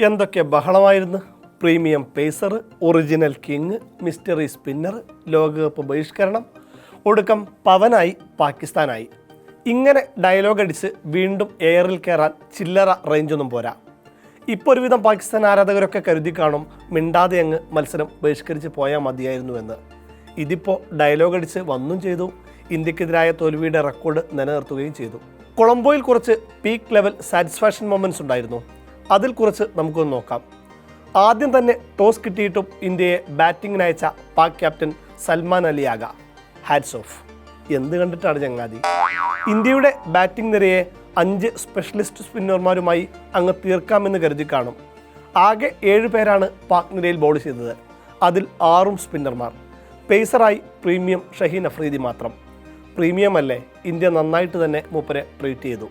എന്തൊക്കെ ബഹളമായിരുന്നു. Premium pacer, original king, mystery spinner, ലോകകപ്പ് ബഹിഷ്കരണം, ഒടുക്കം പവനായി പാകിസ്ഥാനായി. ഇങ്ങനെ ഡയലോഗ് അടിച്ച് വീണ്ടും എയറിൽ കയറാൻ ചില്ലറ റേഞ്ചൊന്നും പോരാ. ഇപ്പോൾ ഒരുവിധം പാകിസ്ഥാൻ ആരാധകരൊക്കെ കരുതി കാണും മിണ്ടാതെ അങ്ങ് മത്സരം ബഹിഷ്കരിച്ച് പോയാൽ മതിയായിരുന്നുവെന്ന്. ഇതിപ്പോൾ ഡയലോഗ് അടിച്ച് വന്നും ചെയ്തു, ഇന്ത്യക്കെതിരായ തോൽവിയുടെ റെക്കോർഡ് നിലനിർത്തുകയും ചെയ്തു. കൊളംബോയിൽ കുറച്ച് പീക്ക് ലെവൽ സാറ്റിസ്ഫാക്ഷൻ മൊമെൻറ്റ്സ് ഉണ്ടായിരുന്നു. അതിൽ കുറച്ച് നമുക്കൊന്ന് നോക്കാം. ആദ്യം തന്നെ ടോസ് കിട്ടിയിട്ടും ഇന്ത്യയെ ബാറ്റിങ്ങിനയച്ച Pak captain Salman Ali Agha, hats off. എന്ത് കണ്ടിട്ടാണ് ചങ്ങാതി. ഇന്ത്യയുടെ ബാറ്റിംഗ് നിരയെ 5 സ്പെഷ്യലിസ്റ്റ് സ്പിന്നർമാരുമായി അങ്ങ് തീർക്കാമെന്ന് കരുതി കാണും. ആകെ 7 പേരാണ് പാക് നിരയിൽ ബോൾ ചെയ്തത്. അതിൽ 6 സ്പിന്നർമാർ. പേസറായി പ്രീമിയം ഷഹീൻ അഫ്രീദി മാത്രം. പ്രീമിയം അല്ലേ, ഇന്ത്യ നന്നായിട്ട് തന്നെ മൂപ്പരെ ട്രീറ്റ് ചെയ്തു.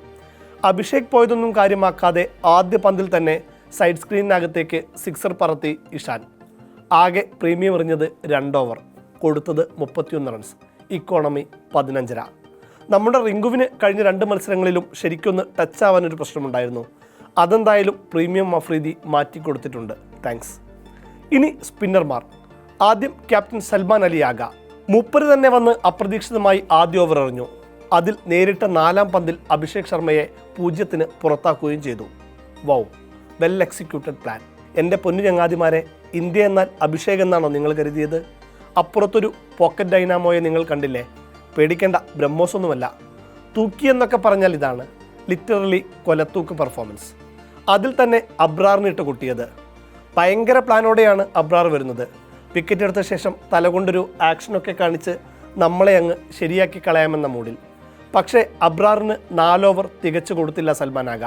അഭിഷേക് പോയതൊന്നും കാര്യമാക്കാതെ ആദ്യ പന്തിൽ തന്നെ സൈഡ് സ്ക്രീനിനകത്തേക്ക് 6 പറത്തി ഇഷാൻ. ആകെ പ്രീമിയം എറിഞ്ഞത് 2 ഓവർ, കൊടുത്തത് 31 റൺസ്, ഇക്കോണമി 15.5. നമ്മുടെ റിങ്കുവിന് കഴിഞ്ഞ 2 മത്സരങ്ങളിലും ശരിക്കൊന്ന് ടച്ച് ആവാനൊരു പ്രശ്നമുണ്ടായിരുന്നു. അതെന്തായാലും പ്രീമിയം അഫ്രീദി മാറ്റിക്കൊടുത്തിട്ടുണ്ട്, താങ്ക്സ്. ഇനി സ്പിന്നർമാർ. ആദ്യം ക്യാപ്റ്റൻ സൽമാൻ അലി ആഗ. മൂപ്പര് തന്നെ വന്ന് അപ്രതീക്ഷിതമായി ആദ്യ ഓവർ എറിഞ്ഞു. അതിൽ നേരിട്ട 4-ാം പന്തിൽ അഭിഷേക് ശർമ്മയെ 0-ന് പുറത്താക്കുകയും ചെയ്തു. Wow, well executed plan. എൻ്റെ പൊന്നു ചങ്ങാതിമാരെ, ഇന്ത്യ എന്നാൽ അഭിഷേക് എന്നാണോ നിങ്ങൾ കരുതിയത്? അപ്പുറത്തൊരു പോക്കറ്റ് ഡൈനാമോയെ നിങ്ങൾ കണ്ടില്ലേ? പേടിക്കേണ്ട, ബ്രഹ്മോസ് ഒന്നുമല്ല. തൂക്കി എന്നൊക്കെ പറഞ്ഞാൽ ഇതാണ്, ലിറ്ററലി കൊലത്തൂക്ക് പെർഫോമൻസ്. അതിൽ തന്നെ അബ്രാറിനിട്ട് കുട്ടിയത്. ഭയങ്കര പ്ലാനോടെയാണ് അബ്രാർ വരുന്നത്. വിക്കറ്റ് എടുത്ത ശേഷം തലകൊണ്ടൊരു ആക്ഷനൊക്കെ കാണിച്ച് നമ്മളെ അങ്ങ് ശരിയാക്കി കളയാമെന്ന മൂഡിൽ. പക്ഷേ അബ്രാറിന് 4 ഓവർ തികച്ചു കൊടുത്തില്ല സൽമാൻ ആഗ.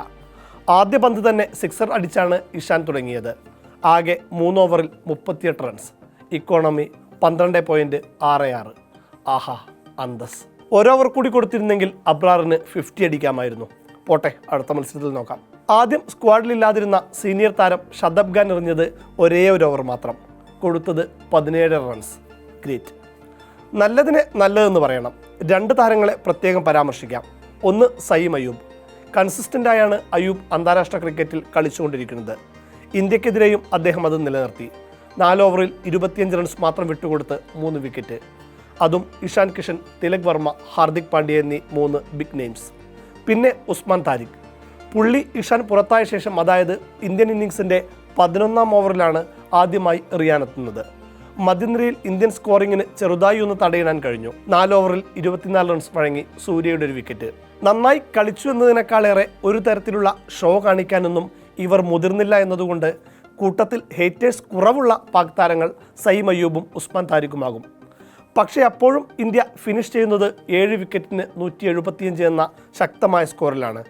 ആദ്യ പന്ത് തന്നെ 6 അടിച്ചാണ് ഇഷാൻ തുടങ്ങിയത്. ആകെ 3 ഓവറിൽ 38 റൺസ്, ഇക്കോണമി 12.66. ആഹാ, അന്തസ്. 1 ഓവർ കൂടി കൊടുത്തിരുന്നെങ്കിൽ അബ്രാറിന് 50 അടിക്കാമായിരുന്നു. പോട്ടെ, അടുത്ത മത്സരത്തിൽ നോക്കാം. ആദ്യം സ്ക്വാഡിലില്ലാതിരുന്ന സീനിയർ താരം ഷദബ് ഖാൻ എറിഞ്ഞത് ഒരേ 1 ഓവർ മാത്രം, കൊടുത്തത് 17 റൺസ്. ഗ്രേറ്റ്. നല്ലതിനെ നല്ലതെന്ന് പറയണം. 2 താരങ്ങളെ പ്രത്യേകം പരാമർശിക്കാം. ഒന്ന് സയീം അയ്യൂബ്. കൺസിസ്റ്റൻ്റായാണ് അയ്യൂബ് അന്താരാഷ്ട്ര ക്രിക്കറ്റിൽ കളിച്ചുകൊണ്ടിരിക്കുന്നത്. ഇന്ത്യക്കെതിരെയും അദ്ദേഹം അത് നിലനിർത്തി. 4 ഓവറിൽ 25 റൺസ് മാത്രം വിട്ടുകൊടുത്ത് 3 വിക്കറ്റ്. അതും ഇഷാൻ കിഷൻ, തിലക് വർമ്മ, ഹാർദിക് പാണ്ഡ്യ എന്നീ 3 ബിഗ് നെയിംസ്. പിന്നെ ഉസ്മാൻ താരിഖ്. പുള്ളി ഇഷാൻ പുറത്തായ ശേഷം, അതായത് ഇന്ത്യൻ ഇന്നിങ്സിൻ്റെ 11-ാം ഓവറിലാണ് ആദ്യമായി എറിയാനെത്തുന്നത്. മധ്യനിരയിൽ ഇന്ത്യൻ സ്കോറിങ്ങിന് ചെറുതായി ഒന്ന് തടയിടാൻ കഴിഞ്ഞു. 4 ഓവറിൽ 24 റൺസ് വഴങ്ങി സൂര്യയുടെ ഒരു വിക്കറ്റ്. നന്നായി കളിച്ചു എന്നതിനേക്കാളേറെ ഒരു തരത്തിലുള്ള ഷോ കാണിക്കാനൊന്നും ഇവർ മുതിർന്നില്ല എന്നതുകൊണ്ട് കൂട്ടത്തിൽ ഹേറ്റേഴ്സ് കുറവുള്ള പാക് താരങ്ങൾ സയീം അയ്യൂബും ഉസ്മാൻ താരിഖുമാകും. പക്ഷേ അപ്പോഴും ഇന്ത്യ ഫിനിഷ് ചെയ്യുന്നത് 7 വിക്കറ്റിന് 175 എന്ന ശക്തമായ സ്കോറിലാണ്.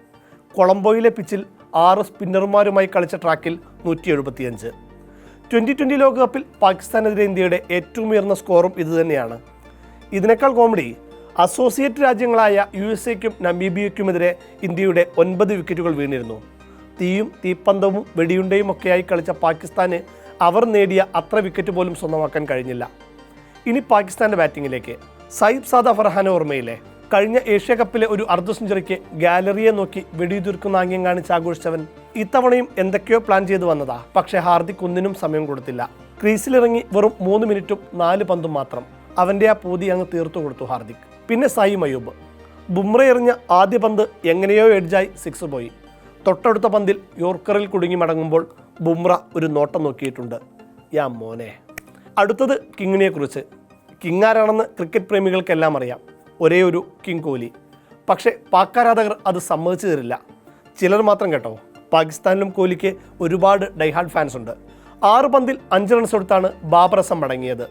കൊളംബോയിലെ പിച്ചിൽ 6 സ്പിന്നർമാരുമായി കളിച്ച ട്രാക്കിൽ 175. 2020 ലോകകപ്പിൽ പാകിസ്ഥാനെതിരെ ഇന്ത്യയുടെ ഏറ്റവും ഉയർന്ന സ്കോറും ഇതുതന്നെയാണ്. ഇതിനേക്കാൾ കോമഡി, അസോസിയേറ്റ് രാജ്യങ്ങളായ USA-ക്കും നമീബിയയ്ക്കുമെതിരെ ഇന്ത്യയുടെ 9 വിക്കറ്റുകൾ വീണിരുന്നു. തീയും തീപ്പന്തവും വെടിയുണ്ടയും ഒക്കെയായി കളിച്ച പാകിസ്ഥാന് അവർ നേടിയ അത്ര വിക്കറ്റ് പോലും സ്വന്തമാക്കാൻ കഴിഞ്ഞില്ല. ഇനി പാകിസ്ഥാൻ്റെ ബാറ്റിങ്ങിലേക്ക്. സയ്യിദ് സാദ ഫർഹാൻ ഓർമ്മയില്ലേ? കഴിഞ്ഞ ഏഷ്യ കപ്പിലെ ഒരു അർദ്ധ സെഞ്ചുറിക്ക് ഗാലറിയെ നോക്കി വെടിയുതിർക്കുന്ന ആംഗ്യം കാണിച്ച് ആഘോഷിച്ചവൻ ഇത്തവണയും എന്തൊക്കെയോ പ്ലാൻ ചെയ്തു വന്നതാ. പക്ഷേ ഹാർദിക് ഒന്നിനും സമയം കൊടുത്തില്ല. ക്രീസിലിറങ്ങി വെറും 3 മിനിറ്റും 4 പന്തും മാത്രം. അവൻ്റെ ആ പൂതി അങ്ങ് തീർത്തു കൊടുത്തു ഹാർദിക്. പിന്നെ സയീം അയ്യൂബ്. ബുംറ എറിഞ്ഞ ആദ്യ പന്ത് എങ്ങനെയോ എഡ്ജായി 6 പോയി. തൊട്ടടുത്ത പന്തിൽ യോർക്കറിൽ കുടുങ്ങി മടങ്ങുമ്പോൾ ബുംറ ഒരു നോട്ടം നോക്കിയിട്ടുണ്ട്. യാ മോനെ. അടുത്തത് കിങ്ങിനെക്കുറിച്ച്. കിങ് ആരാണെന്ന് ക്രിക്കറ്റ് പ്രേമികൾക്കെല്ലാം അറിയാം. ഒരേ ഒരു കിങ് കോഹ്ലി. പക്ഷേ പാക് ആരാധകർ അത് സമ്മതിച്ചു തരില്ല. ചിലർ മാത്രം കേട്ടോ. പാകിസ്ഥാനിലും കോഹ്ലിക്ക് ഒരുപാട് ഡൈഹാർഡ് ഫാൻസ് ഉണ്ട്. 6 പന്തിൽ 5 റൺസ് കൊടുത്താണ് ബാബർ അസം മടങ്ങിയത്.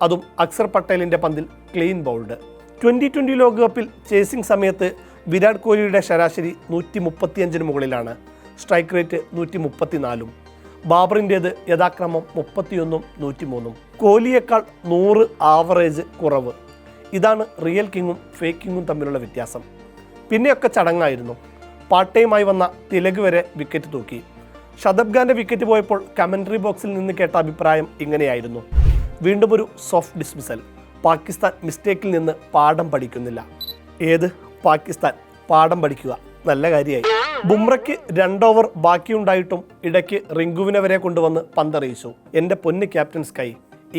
അതും അക്സർ പട്ടേലിൻ്റെ പന്തിൽ ക്ലീൻ ബൗൾഡ്. 2020 ലോകകപ്പിൽ ചേസിംഗ് സമയത്ത് വിരാട് കോഹ്ലിയുടെ ശരാശരി 135-ന് മുകളിലാണ്. Strike rate 134-ഉം. ബാബറിൻ്റേത് യഥാക്രമം 31-ഉം 103-ഉം. കോഹ്ലിയേക്കാൾ 100 ആവറേജ് കുറവ്. ഇതാണ് റിയൽ കിങ്ങും ഫേക്ക് കിങ്ങും തമ്മിലുള്ള വ്യത്യാസം. പിന്നെയൊക്കെ ചടങ്ങായിരുന്നു. പാർട്ടയുമായി വന്ന തിലക് വരെ വിക്കറ്റ് തൂക്കി. ഷദബ് ഖാൻ്റെ വിക്കറ്റ് പോയപ്പോൾ കമൻട്രി ബോക്സിൽ നിന്ന് കേട്ട അഭിപ്രായം ഇങ്ങനെയായിരുന്നു: വീണ്ടും ഒരു സോഫ്റ്റ് ഡിസ്മിസൽ. പാകിസ്ഥാൻ മിസ്റ്റേക്കിൽ നിന്ന് പാഠം പഠിക്കുന്നില്ല. ഏത് പാകിസ്ഥാൻ പാഠം പഠിക്കുക? നല്ല കാര്യമായി. ബുംറയ്ക്ക് 2 ഓവർ ബാക്കിയുണ്ടായിട്ടും ഇടയ്ക്ക് റിങ്കുവിനെ വരെ കൊണ്ടുവന്ന് പന്തറിയിച്ചു. എൻ്റെ പൊന്ന് ക്യാപ്റ്റൻ സ്കൈ,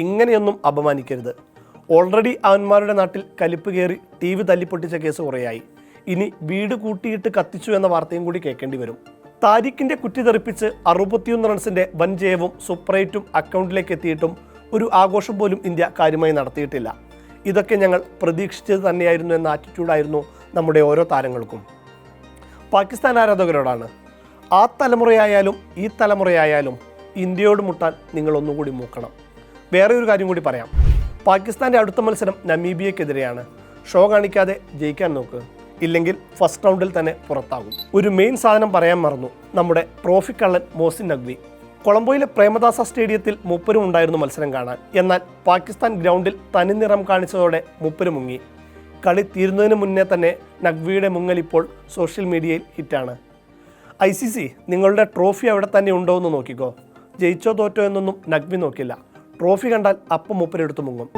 ഇങ്ങനെയൊന്നും അപമാനിക്കരുത്. ഓൾറെഡി അവന്മാരുടെ നാട്ടിൽ കലിപ്പ് കയറി TV തല്ലിപ്പൊട്ടിച്ച കേസ് കുറേയായി. ഇനി വീട് കൂട്ടിയിട്ട് കത്തിച്ചു എന്ന വാർത്തയും കൂടി കേൾക്കേണ്ടി വരും. താരിഖിൻ്റെ കുറ്റി തെറിപ്പിച്ച് 61 റൺസിൻ്റെ വൻ ജയവും സൂപ്പറേറ്റും അക്കൗണ്ടിലേക്ക് എത്തിയിട്ടും ഒരു ആഘോഷം പോലും ഇന്ത്യ കാര്യമായി നടത്തിയിട്ടില്ല. ഇതൊക്കെ ഞങ്ങൾ പ്രതീക്ഷിച്ചത് തന്നെയായിരുന്നു എന്ന ആറ്റിറ്റ്യൂഡായിരുന്നു നമ്മുടെ ഓരോ താരങ്ങൾക്കും. പാകിസ്ഥാൻ ആരാധകരോടാണ്, ആ തലമുറയായാലും ഈ തലമുറയായാലും ഇന്ത്യയോട് മുട്ടാൻ നിങ്ങൾ ഒന്നുകൂടി മൂക്കണം. വേറെ ഒരു കാര്യം കൂടി പറയാം. പാകിസ്ഥാൻ്റെ അടുത്ത മത്സരം നമീബിയക്കെതിരെയാണ്. ഷോ കാണിക്കാതെ ജയിക്കാൻ നോക്ക്, ഇല്ലെങ്കിൽ ഫസ്റ്റ് റൗണ്ടിൽ തന്നെ പുറത്താകും. ഒരു മെയിൻ സാധനം പറയാൻ മറന്നു, നമ്മുടെ ട്രോഫി കള്ളൻ മോസിൻ നഖ്വി. കൊളംബോയിലെ പ്രേമദാസ സ്റ്റേഡിയത്തിൽ മൂപ്പരും ഉണ്ടായിരുന്നു മത്സരം കാണാൻ. എന്നാൽ പാകിസ്ഥാൻ ഗ്രൗണ്ടിൽ തനിനിറം കാണിച്ചതോടെ മൂപ്പര് മുങ്ങി. കളി തീരുന്നതിന് മുന്നേ തന്നെ നഖ്വിയുടെ മുങ്ങൽ ഇപ്പോൾ സോഷ്യൽ മീഡിയയിൽ ഹിറ്റാണ്. ICC നിങ്ങളുടെ ട്രോഫി അവിടെ തന്നെ ഉണ്ടോ എന്ന് നോക്കിക്കോ. ജയിച്ചോ തോറ്റോ എന്നൊന്നും നഖ്വി നോക്കില്ല. ട്രോഫി കണ്ടാൽ അപ്പം മൂപ്പരെടുത്ത് മുങ്ങും.